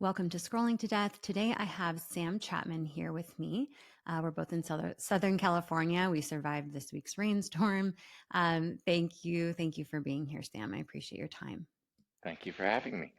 Welcome to Scrolling to Death. Today I have Sam Chapman here with me. We're both in Southern California. We survived this week's rainstorm. Thank you. Thank you for being here, Sam. I appreciate your time. Thank you for having me.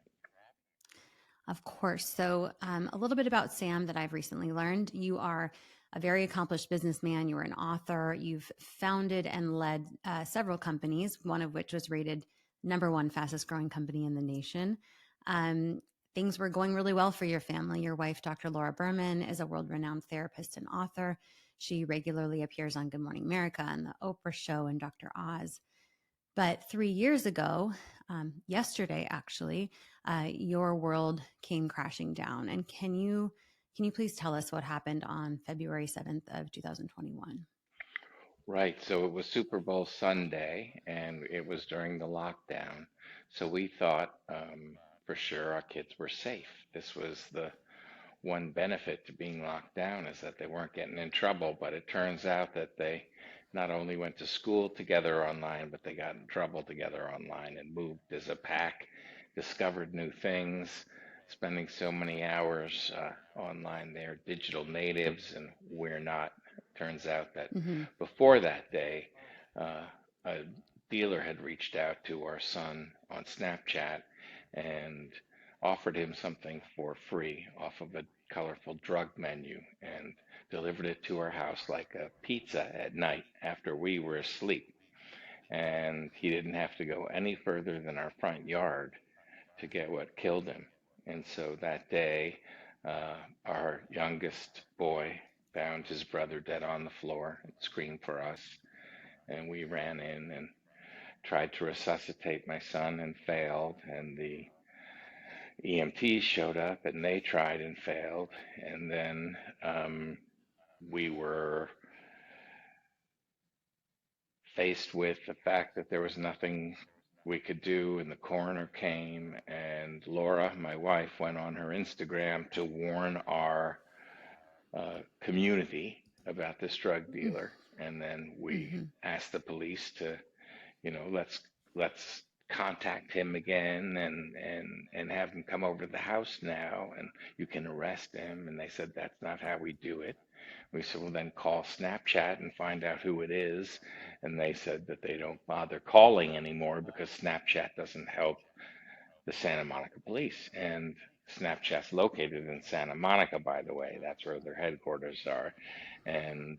Of course. So, a little bit about Sam that I've recently learned. You are a very accomplished businessman. You are an author. You've founded and led several companies, one of which was rated number one fastest growing company in the nation. Um, Things were going really well for your family. Your wife, Dr. Laura Berman, is a world renowned therapist and author. She regularly appears on Good Morning America and The Oprah Show and Dr. Oz. But 3 years ago, yesterday actually, your world came crashing down. And can you please tell us what happened on February 7th of 2021? Right, so it was Super Bowl Sunday, and it was during the lockdown. So we thought for sure our kids were safe. This was the one benefit to being locked down is that they weren't getting in trouble. But it turns out that they not only went to school together online, but they got in trouble together online and moved as a pack, discovered new things, spending so many hours online. They're digital natives, and we're not. Turns out that Mm-hmm. before that day, uh, a dealer had reached out to our son on Snapchat and offered him something for free off of a colorful drug menu and delivered it to our house like a pizza at night after we were asleep. And he didn't have to go any further than our front yard to get what killed him. And so that day, our youngest boy found his brother dead on the floor and screamed for us. And we ran in and tried to resuscitate my son and failed. And the EMTs showed up and they tried and failed. And then we were faced with the fact that there was nothing we could do, and the coroner came. And Laura, my wife, went on her Instagram to warn our community about this drug dealer. And then we Mm-hmm. asked the police to, let's contact him again and have him come over to the house now, and you can arrest him. And they said that's not how we do it. We said, well, then call Snapchat and find out who it is. And they said that they don't bother calling anymore because Snapchat doesn't help the Santa Monica police. And Snapchat's located in Santa Monica, by the way. That's where their headquarters are. And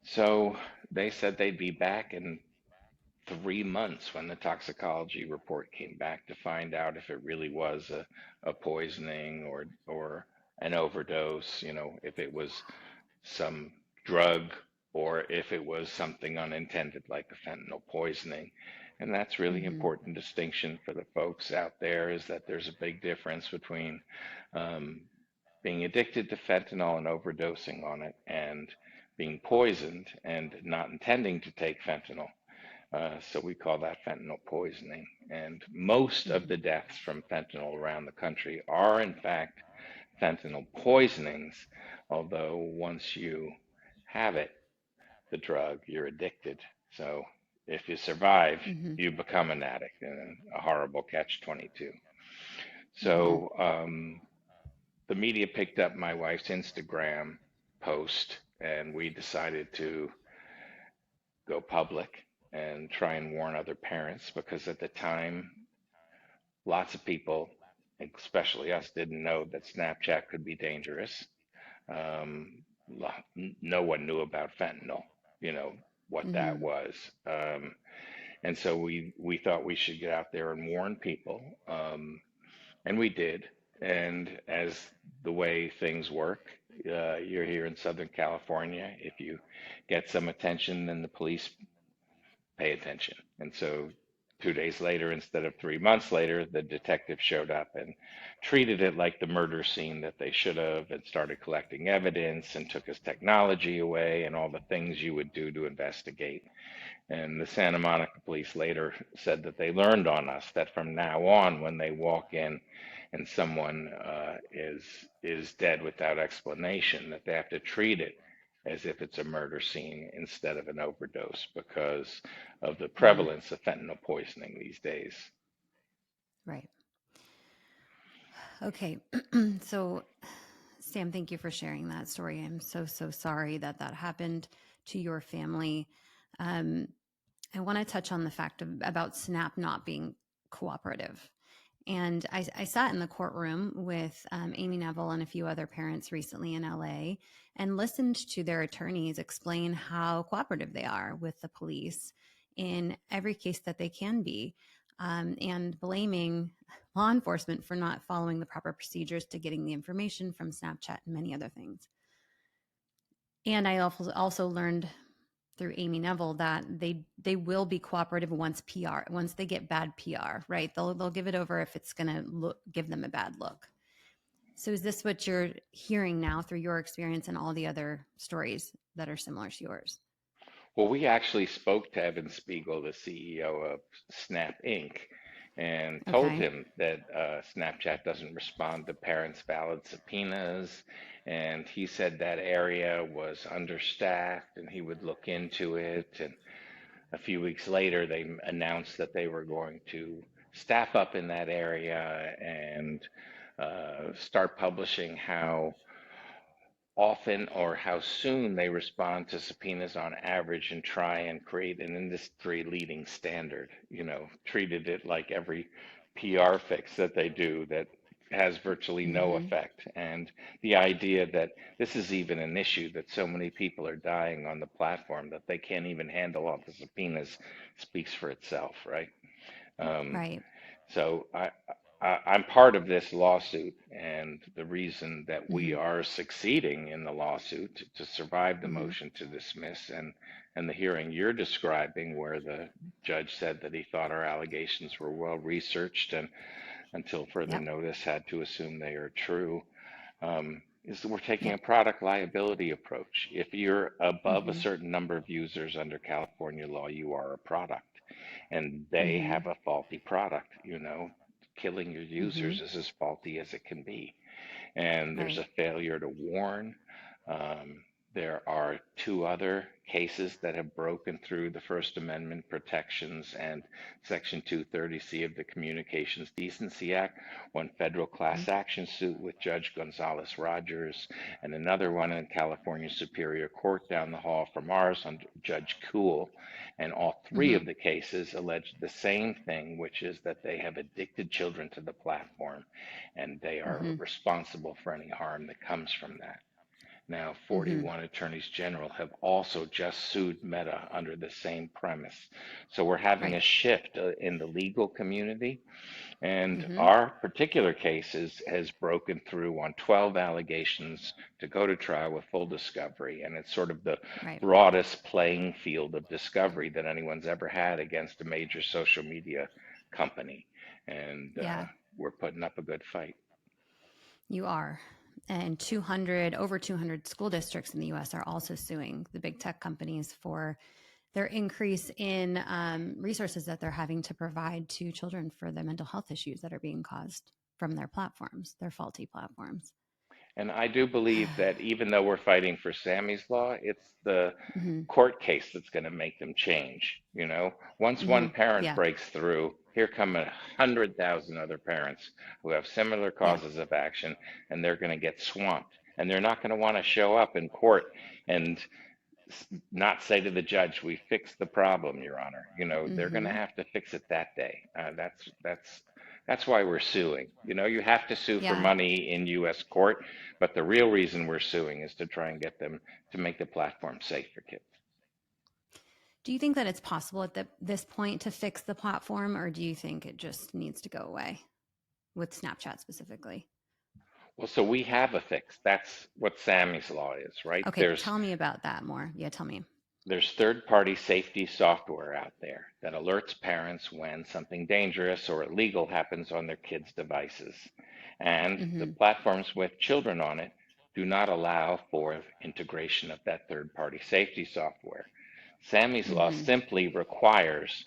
so they said they'd be back in 3 months when the toxicology report came back to find out if it really was a poisoning or an overdose, if it was some drug or if it was something unintended like a fentanyl poisoning. And that's really Mm-hmm. important distinction for the folks out there is that there's a big difference between um, being addicted to fentanyl and overdosing on it and being poisoned and not intending to take fentanyl. So we call that fentanyl poisoning. And most of Mm-hmm. the deaths from fentanyl around the country are, in fact, fentanyl poisonings, although once you have it, the drug, you're addicted. So if you survive, Mm-hmm. you become an addict, and a horrible catch 22. Mm-hmm. So the media picked up my wife's Instagram post, and we decided to go public and try and warn other parents because at the time, lots of people, especially us, didn't know that Snapchat could be dangerous. Um, no one knew about fentanyl, you know, what that Mm-hmm. was. And so we thought we should get out there and warn people. And we did. And as the way things work, you're here in Southern California. If you get some attention, then the police pay attention. And so 2 days later, instead of 3 months later, the detective showed up and treated it like the murder scene that they should have and started collecting evidence and took his technology away and all the things you would do to investigate. And the Santa Monica police later said that they learned on us that from now on, when they walk in and someone is dead without explanation, that they have to treat it as if it's a murder scene instead of an overdose because of the Mm-hmm. prevalence of fentanyl poisoning these days. Right. Okay. So, Sam, thank you for sharing that story. I'm so, so sorry that that happened to your family. Um, I want to touch on the fact about Snap not being cooperative. And I sat in the courtroom with Amy Neville and a few other parents recently in LA and listened to their attorneys explain how cooperative they are with the police in every case that they can be, and blaming law enforcement for not following the proper procedures to getting the information from Snapchat and many other things. And I also learned through Amy Neville that they will be cooperative once they get bad PR, right? They'll give it over if it's going to give them a bad look. So is this what you're hearing now through your experience and all the other stories that are similar to yours? Well, we actually spoke to Evan Spiegel, the CEO of Snap Inc., and told Okay. him that Snapchat doesn't respond to parents' valid subpoenas. And he said that area was understaffed and he would look into it. And a few weeks later, they announced that they were going to staff up in that area and start publishing how often or how soon they respond to subpoenas on average and try and create an industry leading standard. Treated it like every PR fix that they do that has virtually no Mm-hmm. effect. And the idea that this is even an issue, that so many people are dying on the platform that they can't even handle all the subpoenas, speaks for itself, right? Um, Right. so I'm part of this lawsuit, and the reason that we Mm-hmm. are succeeding in the lawsuit to survive the Mm-hmm. motion to dismiss and the hearing you're describing, where the judge said that he thought our allegations were well researched and until further Yep. notice had to assume they are true, is that we're taking Yep. a product liability approach. If you're above a Mm-hmm. certain number of users under California law, you are a product, and they Mm-hmm. have a faulty product. Killing your Mm-hmm. users is as faulty as it can be, and there's a Right. failure to warn. Um, there are two other cases that have broken through the First Amendment protections and Section 230C of the Communications Decency Act, one federal Mm-hmm. class action suit with Judge Gonzalez Rogers, and another one in California Superior Court down the hall from ours under Judge Cool. And all three Mm-hmm. of the cases alleged the same thing, which is that they have addicted children to the platform and they are Mm-hmm. responsible for any harm that comes from that. Now, Mm-hmm. 41 attorneys general have also just sued Meta under the same premise. So we're having a Right. shift in the legal community, and Mm-hmm. our particular case has broken through on 12 allegations to go to trial with full discovery, and it's sort of the Right. broadest playing field of discovery that anyone's ever had against a major social media company, and Yeah. we're putting up a good fight. You are. And 200, over 200 school districts in the US are also suing the big tech companies for their increase in resources that they're having to provide to children for the mental health issues that are being caused from their platforms, their faulty platforms. And I do believe that even though we're fighting for Sammy's law, it's the Mm-hmm. court case that's going to make them change. Once Mm-hmm. one parent Yeah. breaks through, here come 100,000 other parents who have similar Yeah. causes of action, and they're going to get swamped. And they're not going to want to show up in court and not say to the judge, "We fixed the problem, Your Honor." They're going to Mm-hmm. have to fix it that day. That's why we're suing. You have to sue for Yeah. money in U.S. court, but the real reason we're suing is to try and get them to make the platform safe for kids. Do you think that it's possible at this point to fix the platform, or do you think it just needs to go away with Snapchat specifically? Well, so we have a fix. That's what Sammy's law is, right? Okay, There's tell me about that more. Yeah, tell me. There's third-party safety software out there that alerts parents when something dangerous or illegal happens on their kids' devices. And the Mm-hmm. platforms with children on it do not allow for integration of that third-party safety software. Sammy's law Mm-hmm. simply requires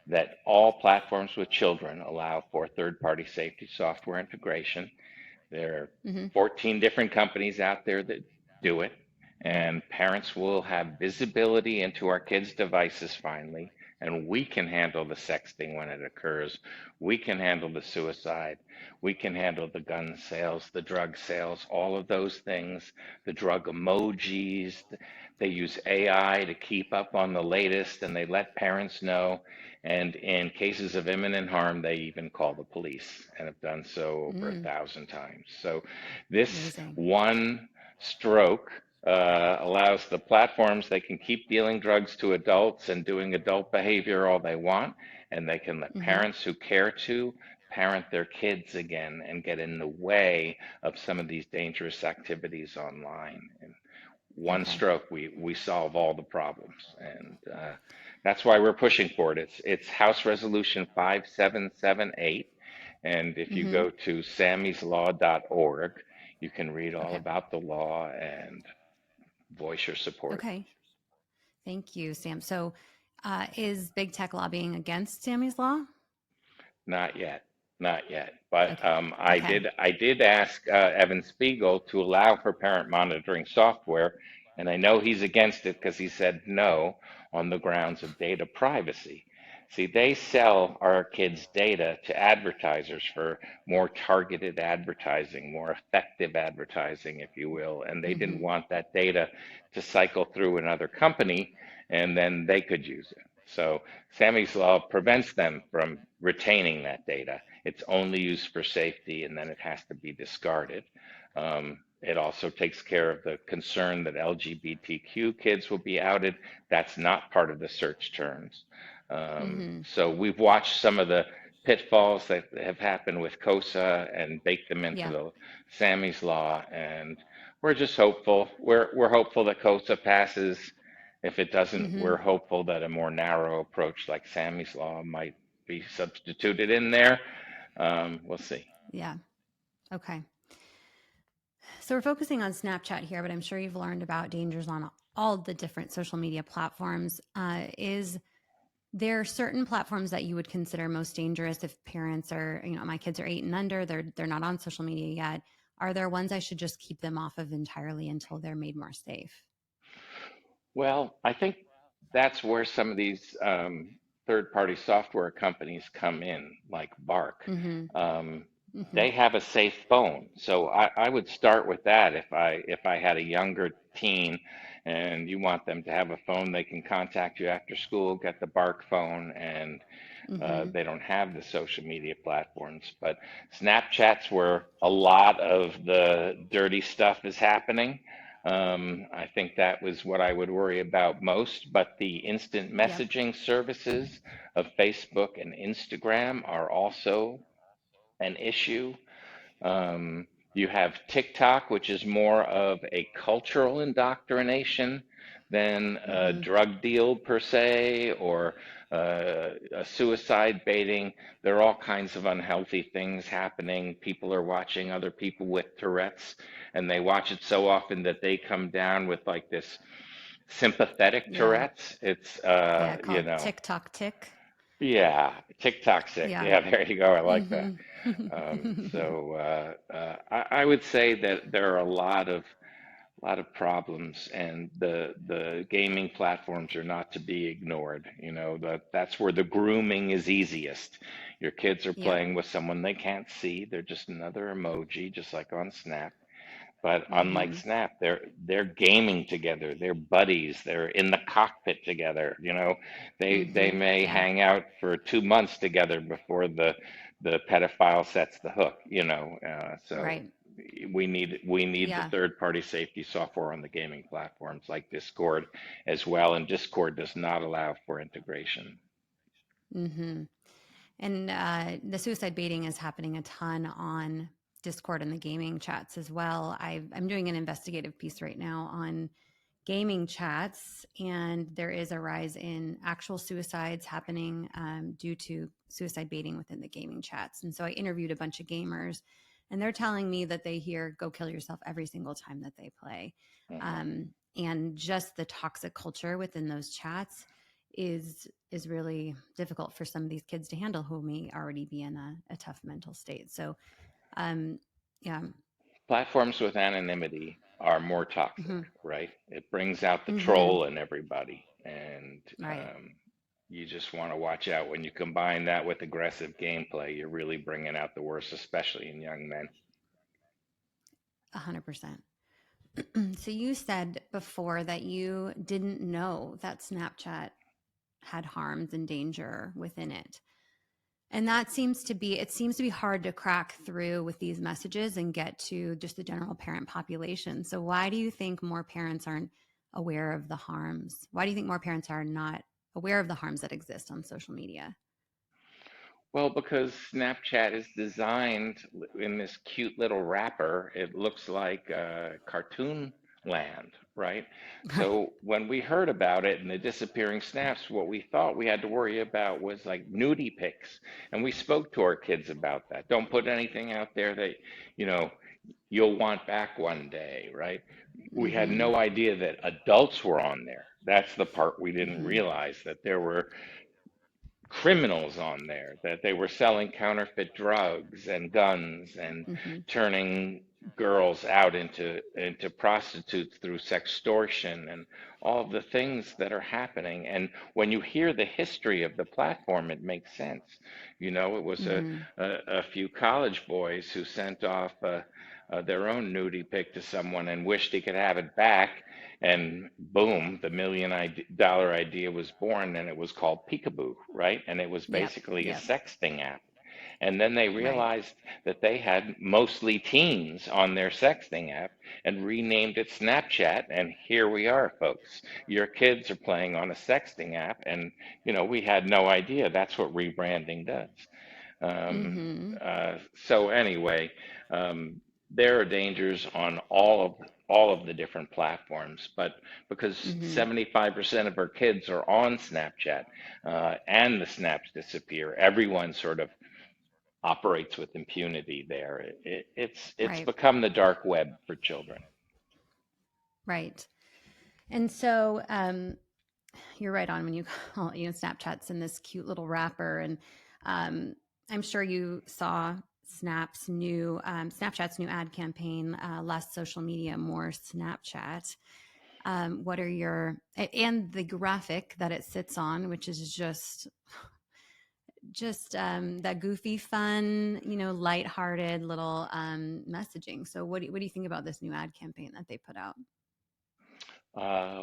that all platforms with children allow for third-party safety software integration. There are Mm-hmm. 14 different companies out there that do it, and parents will have visibility into our kids' devices finally. And we can handle the sexting when it occurs. We can handle the suicide. We can handle the gun sales, the drug sales, all of those things, the drug emojis. They use AI to keep up on the latest and they let parents know. And in cases of imminent harm, they even call the police and have done so over Mm, 1,000 times. So this amazing. one stroke allows the platforms, they can keep dealing drugs to adults and doing adult behavior all they want, and they can let Hmm. parents who care to parent their kids again and get in the way of some of these dangerous activities online. And one Okay. stroke, we solve all the problems, and that's why we're pushing for it. It's House Resolution 5778, and if you Hmm. go to sammyslaw.org, you can read all Okay. about the law and voice your support. Okay. Thank you, Sam. So, is big tech lobbying against Sammy's Law? Not yet, not yet. But Okay. Okay. I did ask Evan Spiegel to allow for parent monitoring software, and I know he's against it because he said no on the grounds of data privacy. See, they sell our kids' data to advertisers for more targeted advertising, more effective advertising, if you will, and they didn't Hmm. want that data to cycle through another company and then they could use it. So Sammy's Law prevents them from retaining that data. It's only used for safety and then it has to be discarded. It also takes care of the concern that LGBTQ kids will be outed. That's not part of the search terms. Hmm. So we've watched some of the pitfalls that have happened with COSA and baked them into Yeah. the Sammy's Law, and we're just hopeful. We're hopeful that COSA passes. If it doesn't, Hmm. we're hopeful that a more narrow approach like Sammy's Law might be substituted in there. We'll see. Yeah. Okay. So we're focusing on Snapchat here, but I'm sure you've learned about dangers on all the different social media platforms. Is there certain platforms that you would consider most dangerous if parents are, my kids are 8 and under, they're not on social media yet? Are there ones I should just keep them off of entirely until they're made more safe? Well, I think that's where some of these third-party software companies come in, like Bark. Mm-hmm. Um, Mm-hmm. they have a safe phone, so I would start with that. If I had a younger teen and you want them to have a phone, they can contact you after school, get the Bark phone, and Mm-hmm. they don't have the social media platforms. But Snapchat's where a lot of the dirty stuff is happening. I think that was what I would worry about most. But the instant Yep. messaging services of Facebook and Instagram are also an issue. You have TikTok, which is more of a cultural indoctrination than a Mm-hmm. drug deal per se or a suicide baiting. There are all kinds of unhealthy things happening. People are watching other people with Tourette's, and they watch it so often that they come down with like this sympathetic Yeah. Tourette's. It's, Yeah. I call it TikTok tick. yeah, TikTok sick. Yeah. Yeah, there you go. I like that. Mm-hmm. I would say that there are a lot of problems, and the gaming platforms are not to be ignored. You know, that's where the grooming is easiest. Your kids are Yep. playing with someone they can't see. They're just another emoji, just like on Snap. But unlike Mm-hmm. Snap, they're gaming together. They're buddies. They're in the cockpit together. You know, they Mm-hmm. may Yeah. hang out for 2 months together before the pedophile sets the hook. So Right. we need the Yeah. third party safety software on the gaming platforms like Discord as well. And Discord does not allow for integration. Mm-hmm. And the suicide baiting is happening a ton on Discord and the gaming chats as well. I'm doing an investigative piece right now on gaming chats, and there is a rise in actual suicides happening due to suicide baiting within the gaming chats. And so I interviewed a bunch of gamers, and they're telling me that they hear "go kill yourself" every single time that they play. Mhm. And just the toxic culture within those chats is really difficult for some of these kids to handle who may already be in a tough mental state. So, um, yeah. Platforms with anonymity are more toxic, Hmm. right? It brings out the Hmm. troll in everybody. And Right. You just want to watch out when you combine that with aggressive gameplay. You're really bringing out the worst, especially in young men. 100%. So you said before that you didn't know that Snapchat had harms and danger within it. And that seems to be, it seems to be hard to crack through with these messages and get to just the general parent population. So why do you think more parents aren't aware of the harms? Why do you think more parents are not aware of the harms that exist on social media? Well, because Snapchat is designed in this cute little wrapper, it looks like cartoon land, right? Right. So when we heard about it and the disappearing snaps, what we thought we had to worry about was like nudie pics. And we spoke to our kids about that. Don't put anything out there that, you know, you'll want back one day, right? We had Mm-hmm. no idea that adults were on there. That's the part we didn't Mm-hmm. realize, that there were criminals on there, that they were selling counterfeit drugs and guns and Mm-hmm. turning girls out into prostitutes through sextortion and all of the things that are happening. And when you hear the history of the platform, it makes sense. You know, it was Mm-hmm. a few college boys who sent off their own nudie pic to someone and wished he could have it back, and boom, the $1 million idea was born, and it was called Peekaboo, right? And it was Yep. basically a Yep. sexting app. And then they Right. realized that they had mostly teens on their sexting app and renamed it Snapchat. And here we are, folks. Your kids are playing on a sexting app. And, you know, we had no idea that's what rebranding does. Um, Mm-hmm. so anyway, um, there are dangers on all of the different platforms, but because Mm-hmm. 75% of our kids are on Snapchat, and the snaps disappear, everyone sort of operates with impunity there. It's Right. become the dark web for children. Right. And so you're right on when you call, Snapchat's in this cute little wrapper. And um, I'm sure you saw Snapchat's new ad campaign, less social media, more Snapchat. What are your, and the graphic that it sits on, which is just that goofy, fun, lighthearted little messaging. So what do you think about this new ad campaign that they put out?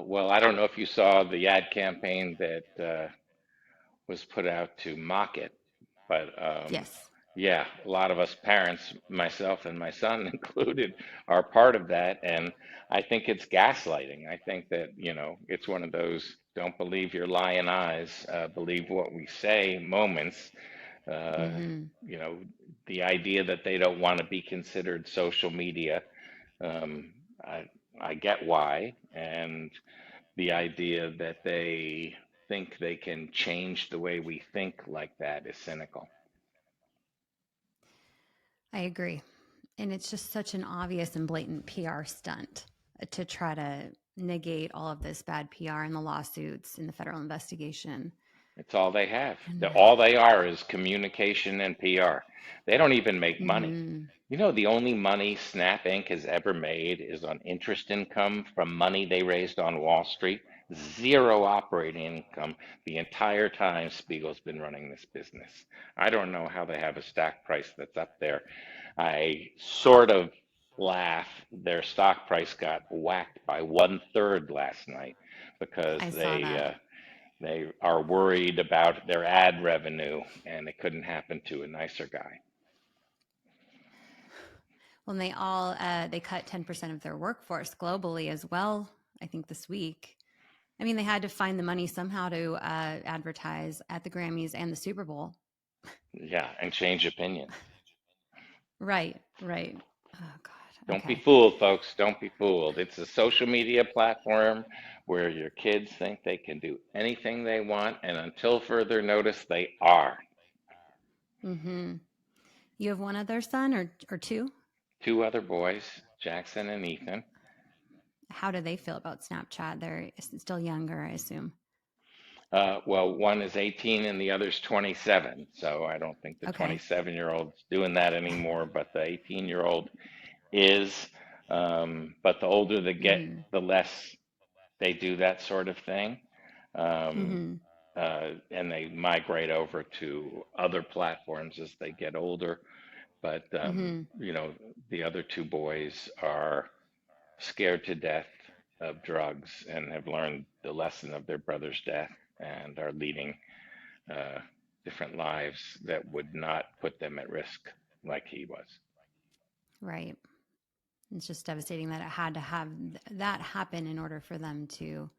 Well, I don't know if you saw the ad campaign that was put out to mock it, but Yes. yeah, a lot of us parents, myself and my son included, are part of that. And I think it's gaslighting. I think that, you know, it's one of those don't believe your lying eyes, believe what we say moments. Uh, Mm-hmm. you know, the idea that they don't want to be considered social media, um, I, I get why. And the idea that they think they can change the way we think like that is cynical. I agree. And it's just such an obvious and blatant PR stunt to try to negate all of this bad PR and the lawsuits in the federal investigation. It's all they have. And All they are is communication and PR. They don't even make money. mm-hmm. You know, the only money Snap Inc. has ever made is on interest income from money they raised on Wall Street. Zero operating income the entire time Spiegel's been running this business. I don't know how they have a stock price that's up there. I sort of laugh. Their stock price got whacked by 1/3 last night because I saw that. they are worried about their ad revenue, and it couldn't happen to a nicer guy. When they cut 10% of their workforce globally as well, I think this week. I mean, they had to find the money somehow to advertise at the Grammys and the Super Bowl. Yeah, and change opinion. Right, right. Oh God. Don't be Okay. fooled, folks. Don't be fooled. It's a social media platform where your kids think they can do anything they want, and until further notice, they are. Mm-hmm. You have one other son or two? Two other boys, Jackson and Ethan. How do they feel about Snapchat? They're still younger, I assume. Well, one is 18 and the other's 27. So I don't think the Okay. 27-year-old's doing that anymore, but the 18-year-old is. But the older they get, Mm-hmm. the less they do that sort of thing. Um, Mm-hmm. and they migrate over to other platforms as they get older. But Mm-hmm. the other two boys are scared to death of drugs and have learned the lesson of their brother's death and are leading uh, different lives that would not put them at risk like he was. Right. It's just devastating that it had to have that happen in order for them to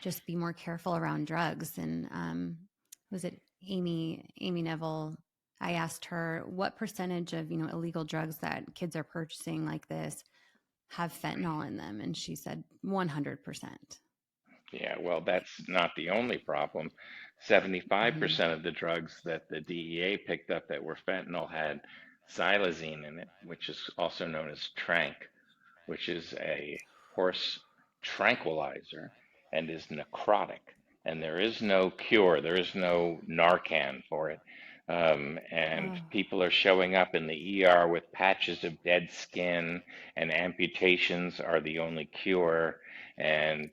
just be more careful around drugs. And was it Amy Neville? I asked her what percentage of illegal drugs that kids are purchasing like this have fentanyl in them, and she said 100%. Yeah, well, that's not the only problem. Mm-hmm. 75% of the drugs that the DEA picked up that were fentanyl had xylazine in it, which is also known as tranq, which is a horse tranquilizer and is necrotic. And there is no cure, there is no Narcan for it. And Oh, people are showing up in the ER with patches of dead skin, and amputations are the only cure. And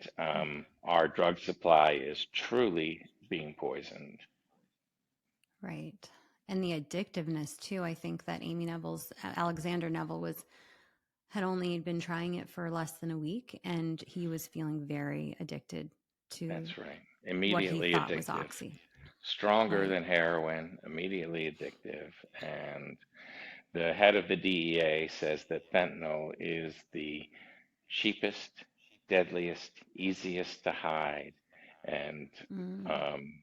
our drug supply is truly being poisoned. right. And the addictiveness too. I think that Alexander Neville was had only been trying it for less than a week, and he was feeling very addicted to That's right. what he Immediately thought was addictive. oxy. Stronger Right. than heroin, immediately addictive. And the head of the DEA says that fentanyl is the cheapest, deadliest, easiest to hide, and Mm, um,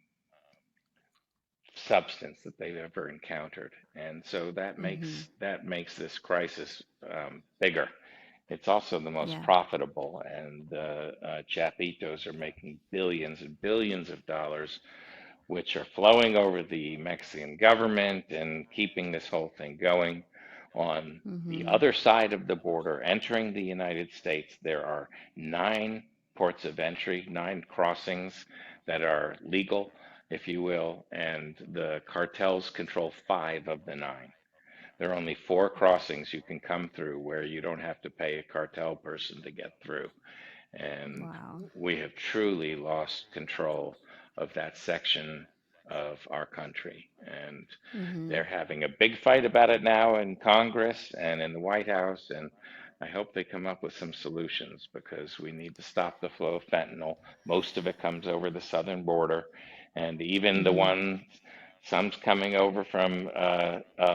substance that they've ever encountered. And so mm-hmm. that makes this crisis bigger. It's also the most Yeah. profitable, and Chapitos are making billions and billions of dollars, which are flowing over the Mexican government and keeping this whole thing going. On the Mm-hmm. other side of the border, entering the United States, there are 9 ports of entry, 9 crossings that are legal, if you will, and the cartels control 5 of the 9. There are only 4 crossings you can come through where you don't have to pay a cartel person to get through. And Wow. we have truly lost control of that section of our country. And Mm-hmm. they're having a big fight about it now in Congress and in the White House. And I hope they come up with some solutions because we need to stop the flow of fentanyl. Most of it comes over the southern border. And even the Mm-hmm. one some's coming over from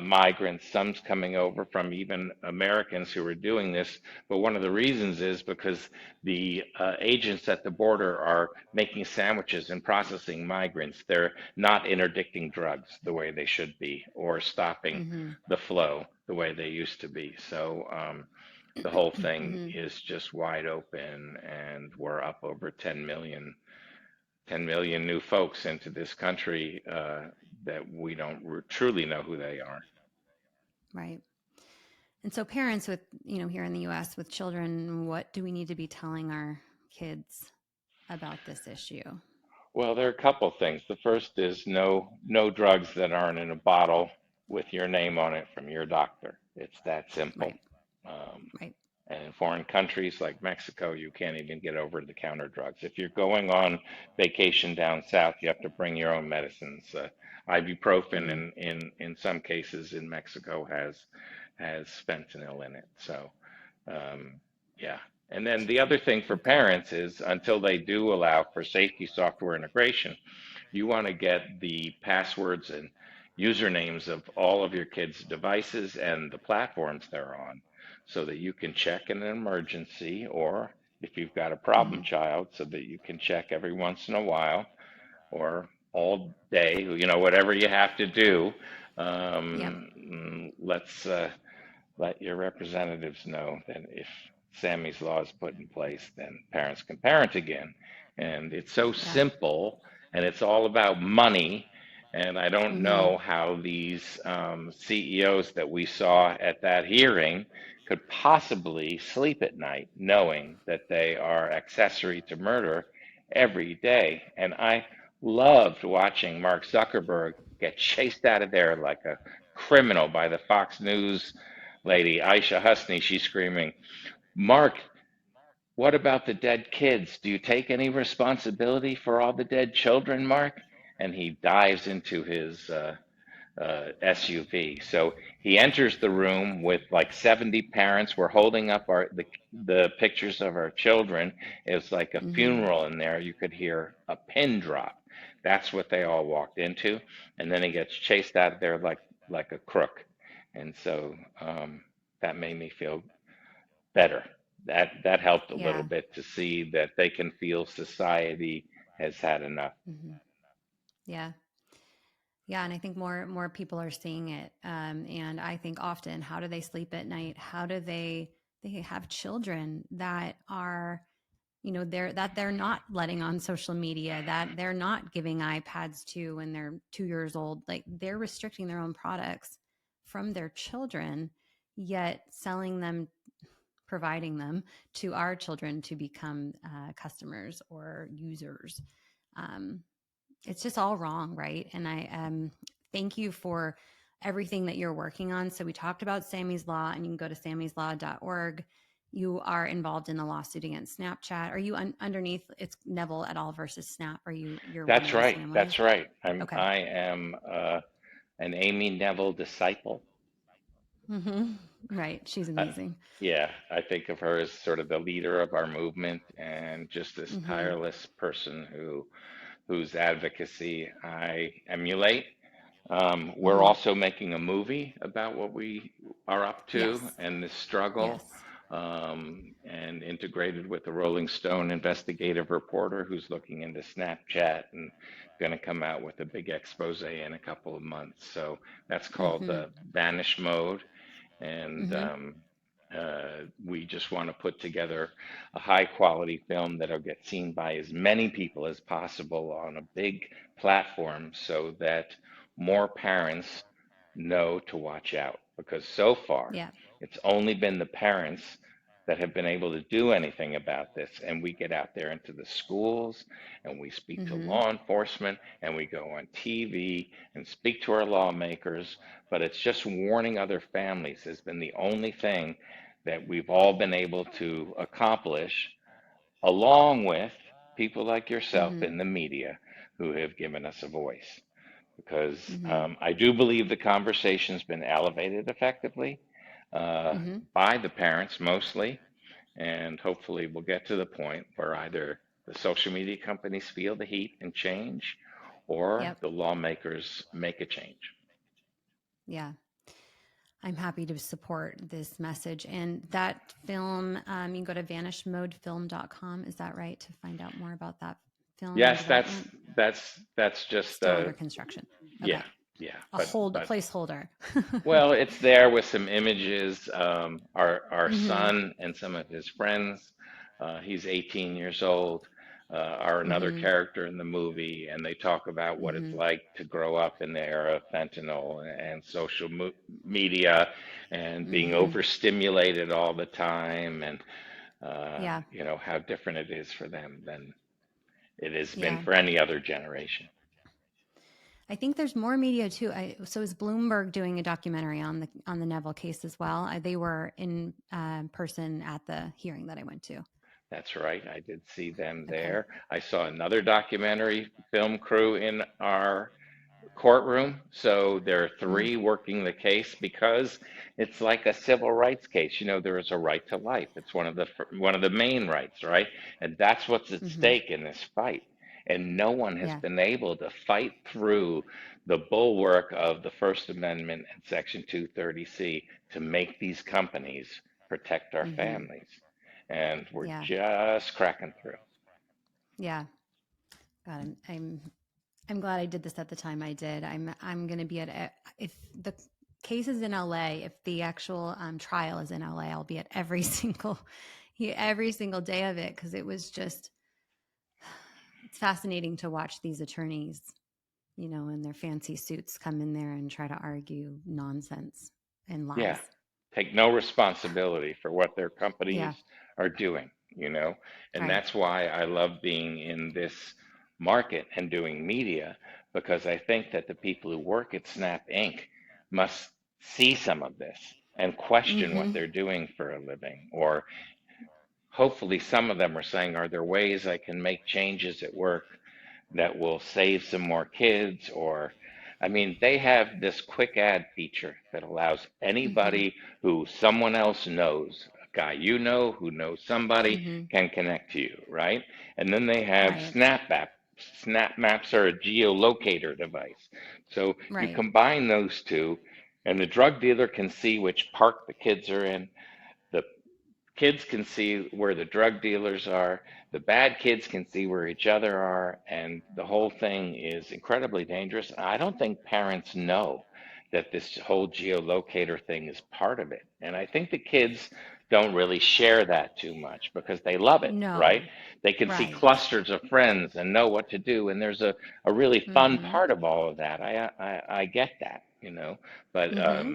migrants, some's coming over from even Americans who are doing this. But one of the reasons is because the agents at the border are making sandwiches and processing migrants. They're not interdicting drugs the way they should be or stopping Mm-hmm. the flow the way they used to be. So the whole thing Mm-hmm. is just wide open, and we're up over 10 million new folks into this country that we don't truly know who they are. Right. And so parents with, here in the US with children, what do we need to be telling our kids about this issue? Well, there are a couple things. The first is no drugs that aren't in a bottle with your name on it from your doctor. It's that simple. Right. Um, Right. and in foreign countries like Mexico, you can't even get over-the-counter drugs. If you're going on vacation down south, you have to bring your own medicines. Ibuprofen, Mm. in some cases in Mexico, has fentanyl in it. So um, yeah. And then the other thing for Okay. parents is until they do allow for safety software integration, you want to get the passwords and usernames of all of your kids' devices and the platforms they're on so that you can check in an emergency, or if you've got a problem Mm-hmm. child, so that you can check every once in a while or all day, whatever you have to do. Yep. Let's let your representatives know that if Sammy's Law is put in place, then parents can parent again. And it's so Yeah. simple, and it's all about money. And I don't Mm-hmm. know how these CEOs that we saw at that hearing could possibly sleep at night knowing that they are accessory to murder every day. And I loved watching Mark Zuckerberg get chased out of there like a criminal by the Fox News lady, Aisha Husney. She's screaming, Mark, what about the dead kids? Do you take any responsibility for all the dead children, Mark? and he dives into his SUV. So he enters the room with like 70 parents. We're holding up the pictures of our children. It's like a Mm-hmm. funeral in there. You could hear a pin drop. That's what they all walked into, and then he gets chased out of there like a crook. And so that made me feel better. That helped a little Yeah. bit to see that they can feel society has had enough. Mm-hmm. Yeah. Yeah, and I think more people are seeing it. And I think often, how do they sleep at night? How do they have children that are, they're not letting on social media, that they're not giving iPads to when they're 2 years old. Like they're restricting their own products from their children, yet selling them, providing them to our children to become customers or users. Um, it's just all wrong, right? And I thank you for everything that you're working on. So we talked about Sammy's Law, and you can go to sammyslaw.org. You are involved in a lawsuit against Snapchat. Are you underneath? It's Neville et al. Versus Snap. Are you're one That's of those right. families? That's right. Okay. I am an Amy Neville disciple. Mm-hmm. Right. She's Uh, amazing. yeah, I think of her as sort of the leader of our movement and just this Mm-hmm. tireless person whose advocacy I emulate. We're Mm-hmm. also making a movie about what we are up to Yes. and this struggle, Yes. and integrated with the Rolling Stone investigative reporter who's looking into Snapchat and going to come out with a big expose in a couple of months. So that's called Mm-hmm. Vanish Mode, and Mm-hmm. we just want to put together a high quality film that'll get seen by as many people as possible on a big platform so that more parents know to watch out. Because so far, Yeah. it's only been the parents that have been able to do anything about this. And we get out there into the schools and we speak to Mm-hmm. law enforcement and we go on TV and speak to our lawmakers, but it's just warning other families has been the only thing that we've all been able to accomplish, along with people like yourself Mm-hmm. in the media who have given us a voice. Because Mm-hmm. I do believe the conversation's been elevated effectively Mm-hmm. by the parents mostly, and hopefully we'll get to the point where either the social media companies feel the heat and change, or Yep. the lawmakers make a change. Yeah. I'm happy to support this message. And that film, you can go to vanishmodefilm.com. Is that right? To find out more about that film in Yes, development? that's just Still under construction. yeah, Okay. yeah, A but placeholder. well, it's there with some images. Our Mm-hmm. son and some of his friends, he's 18 years old, are another Mm-hmm. character in the movie, and they talk about what it's Mm-hmm. like to grow up in the era of fentanyl and social media and being Mm-hmm. overstimulated all the time, and Yeah. how different it is for them than it has been Yeah. for any other generation. I think there's more media too. So is Bloomberg doing a documentary on the Neville case as well? They were in person at the hearing that I went to. That's right. I did see them Okay. there. I saw another documentary film crew in our courtroom. So there are Mm. three working the case because it's like a civil rights case. There is a right to life. It's one of the main rights, right? And that's what's at Mm-hmm. stake in this fight. And no one has Yeah. been able to fight through the bulwark of the First Amendment and Section 230C to make these companies protect our Mm-hmm. families. And we're Yeah. just cracking through. Yeah. God, I'm glad I did this at the time I did. I'm going to be at if the case is in LA, if the actual trial is in LA, I'll be at every single day of it because it was just it's fascinating to watch these attorneys, in their fancy suits come in there and try to argue nonsense and Yeah, lies. take no responsibility for what their Yeah, companies are doing. And right. that's why I love being in this market and doing media, because I think that the people who work at Snap Inc. must see some of this and question what Mm-hmm. they're doing for a living. Or hopefully some of them are saying, are there ways I can make changes at work that will save some more kids, or I mean, they have this quick add feature that allows Mm-hmm. anybody who someone else knows, a guy you know who knows somebody, Mm-hmm. can connect to you, right? And then they have Right. snap maps. Snap maps are a geolocator device. So you Right. combine those two, and the drug dealer can see which park the kids are in. The kids can see where the drug dealers are, the bad kids can see where each other are, and the whole thing is incredibly dangerous. I don't think parents know that this whole geolocator thing is part of it. And I think the kids don't really share that too much because they love it, right? No. They can see Right. clusters of friends and know what to do. And there's a really fun Mm-hmm. part of all of that. I get that, you know, but Mm-hmm.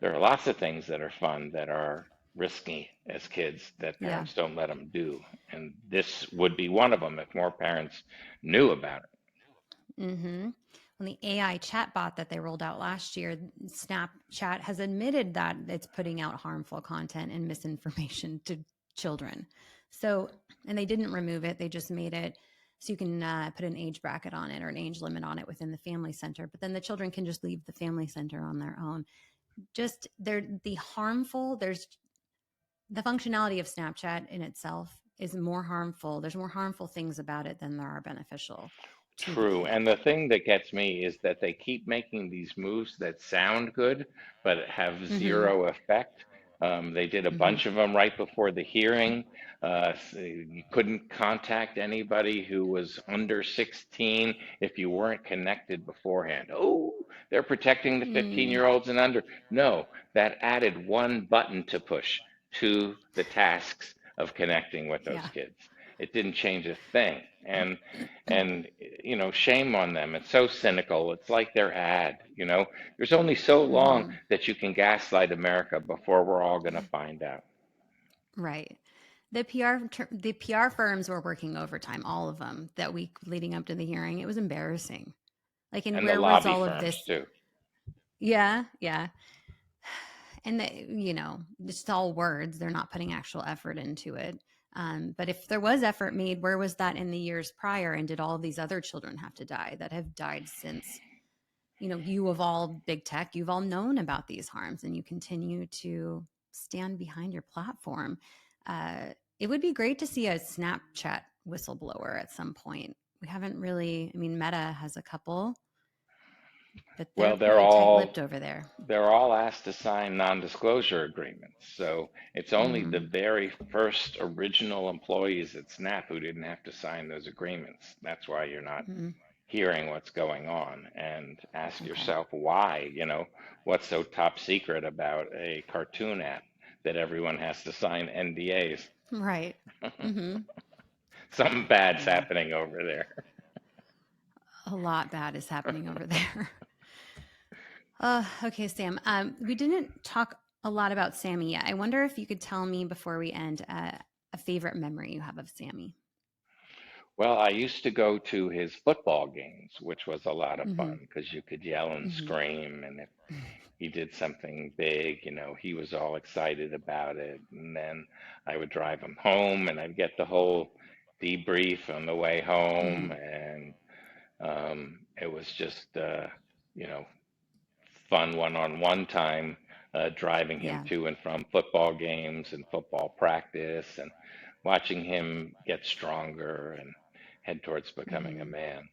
there are lots of things that are fun that are risky as kids that Yeah. parents don't let them do. And this would be one of them if more parents knew about it. Mm-hmm. Well, the AI chatbot that they rolled out last year, Snapchat has admitted that it's putting out harmful content and misinformation to children. So, and they didn't remove it, they just made it so you can put an age bracket on it or an age limit on it within the family center. But then the children can just leave the family center on their own. Just the harmful, there's the functionality of Snapchat in itself is more harmful. There's more harmful things about it than there are beneficial to the True. kid. And the thing that gets me is that they keep making these moves that sound good, but have Mm-hmm. zero effect. They did a Mm-hmm. bunch of them right before the hearing. So you couldn't contact anybody who was under 16 if you weren't connected beforehand. Oh, they're protecting the Mm, 15-year-olds and under. No, that added one button to push to the tasks of connecting with those yeah. kids. It didn't change a thing. And shame on them. It's so cynical. It's like their ad. There's only so long Mm-hmm. that you can gaslight America before we're all going to find out. Right. The PR firms were working overtime, all of them, that week leading up to the hearing. It was embarrassing. Like, and And the where was lobby all of firms this? too. Yeah, yeah. And it's all words. They're not putting actual effort into it. But if there was effort made, where was that in the years prior? And did all of these other children have to die that have died since? You of all big tech, you've all known about these harms and you continue to stand behind your platform. Uh, it would be great to see a Snapchat whistleblower at some point. We haven't really, I mean, Meta has a couple, but they're Well, they're pretty tight all lipped over there. they're all asked to sign non-disclosure agreements. So it's only the Mm, very first original employees at Snap who didn't have to sign those agreements. That's why you're not mm, hearing what's going on. And ask okay. yourself why, what's so top secret about a cartoon app that everyone has to sign NDAs? Right. Mm-hmm. Something bad's Yeah. happening over there. A lot bad is happening over there. Okay, Sam. We didn't talk a lot about Sammy yet. I wonder if you could tell me before we end a favorite memory you have of Sammy. Well, I used to go to his football games, which was a lot of Mm-hmm. fun because you could yell and Mm-hmm. scream. And if he did something big, he was all excited about it. And then I would drive him home and I'd get the whole debrief on the way Mm-hmm. home. And it was just, you know, fun one-on-one time, driving him Yeah. to and from football games and football practice and watching him get stronger and head towards becoming a Mm-hmm. man,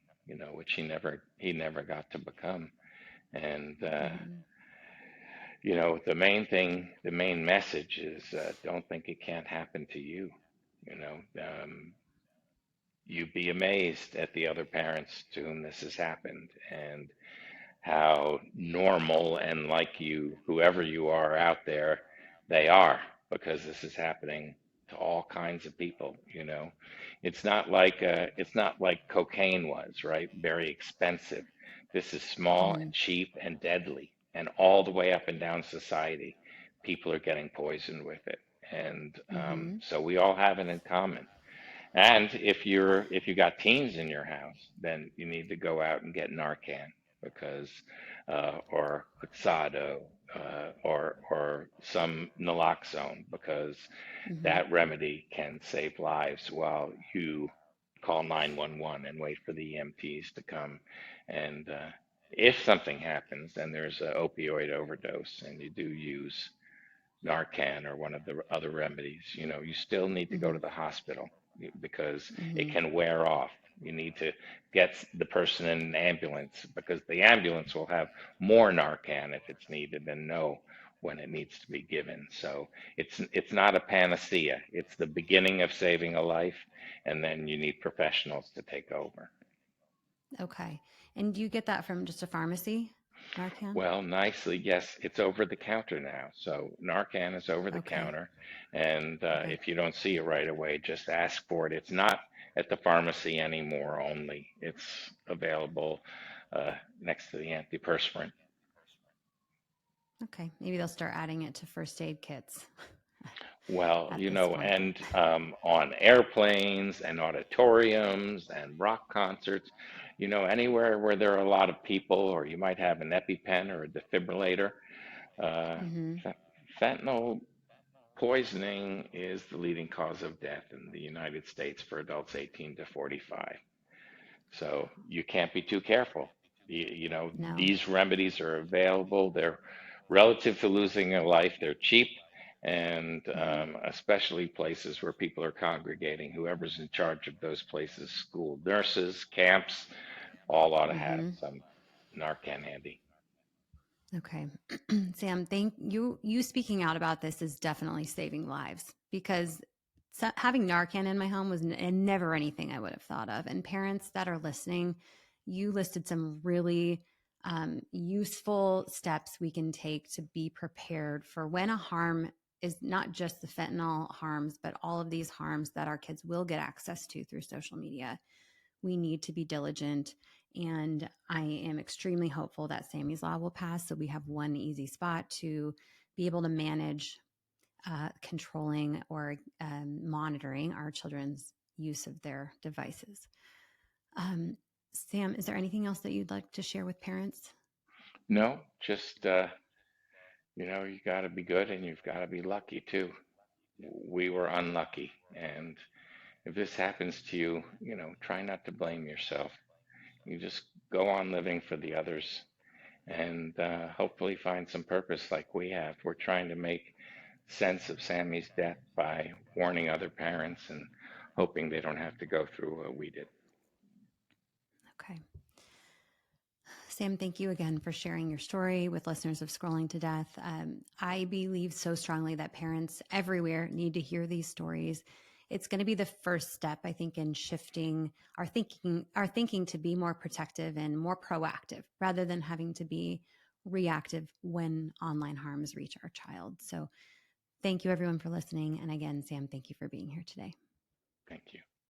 which he never got to become. And Mm-hmm. the main message is don't think it can't happen to you. You know, you'd be amazed at the other parents to whom this has happened, and how normal and like you, whoever you are out there, they are, because this is happening to all kinds of people. It's not like cocaine was, right? Very expensive. This is small Mm-hmm. and cheap and deadly, and all the way up and down society, people are getting poisoned with it. And Mm-hmm. so we all have it in common. And if you got teens in your house, then you need to go out and get Narcan, because or Quixado, or some naloxone, because Mm-hmm. that remedy can save lives while you call 911 and wait for the EMTs to come. And if something happens and there's an opioid overdose and you do use Narcan or one of the other remedies, you still need to go Mm-hmm. to the hospital because it Mm-hmm. can wear off. You need to get the person in an ambulance because the ambulance will have more Narcan if it's needed and know when it needs to be given. So it's not a panacea. It's the beginning of saving a life, and then you need professionals to take over. Okay. And do you get that from just a pharmacy, Narcan? Well, nicely, yes, it's over the counter now. So Narcan is over the Okay. counter, and Okay. if you don't see it right away, just ask for it. It's not at the pharmacy anymore only. It's available next to the antiperspirant. Okay. Maybe they'll start adding it to first aid kits Well, at this point. and on airplanes and auditoriums and rock concerts, anywhere where there are a lot of people, or you might have an EpiPen or a defibrillator. Uh, Mm-hmm. Fentanyl poisoning is the leading cause of death in the United States for adults 18 to 45. So you can't be too careful. No. These remedies are available. They're relative to losing a life. They're cheap, and Mm-hmm. especially places where people are congregating. Whoever's in charge of those places, school nurses, camps, all ought to have Mm-hmm. some Narcan handy. Okay. Sam, thank you. You speaking out about this is definitely saving lives because having Narcan in my home was never anything I would have thought of. And parents that are listening, you listed some really useful steps we can take to be prepared for when a harm is not just the fentanyl harms, but all of these harms that our kids will get access to through social media. We need to be diligent. And I am extremely hopeful that Sammy's Law will pass. So we have one easy spot to be able to manage controlling or monitoring our children's use of their devices. Um, Sam, is there anything else that you'd like to share with parents? No, just you got to be good and you've got to be lucky too. We were unlucky, and if this happens to you, try not to blame yourself. You just go on living for the others and hopefully find some purpose like we have. We're trying to make sense of Sammy's death by warning other parents and hoping they don't have to go through what we did. Okay. Sam, thank you again for sharing your story with listeners of Scrolling to Death. I believe so strongly that parents everywhere need to hear these stories. It's going to be the first step, I think, in shifting our thinking to be more protective and more proactive rather than having to be reactive when online harms reach our child. So thank you everyone for listening. And again, Sam, thank you for being here today. Thank you.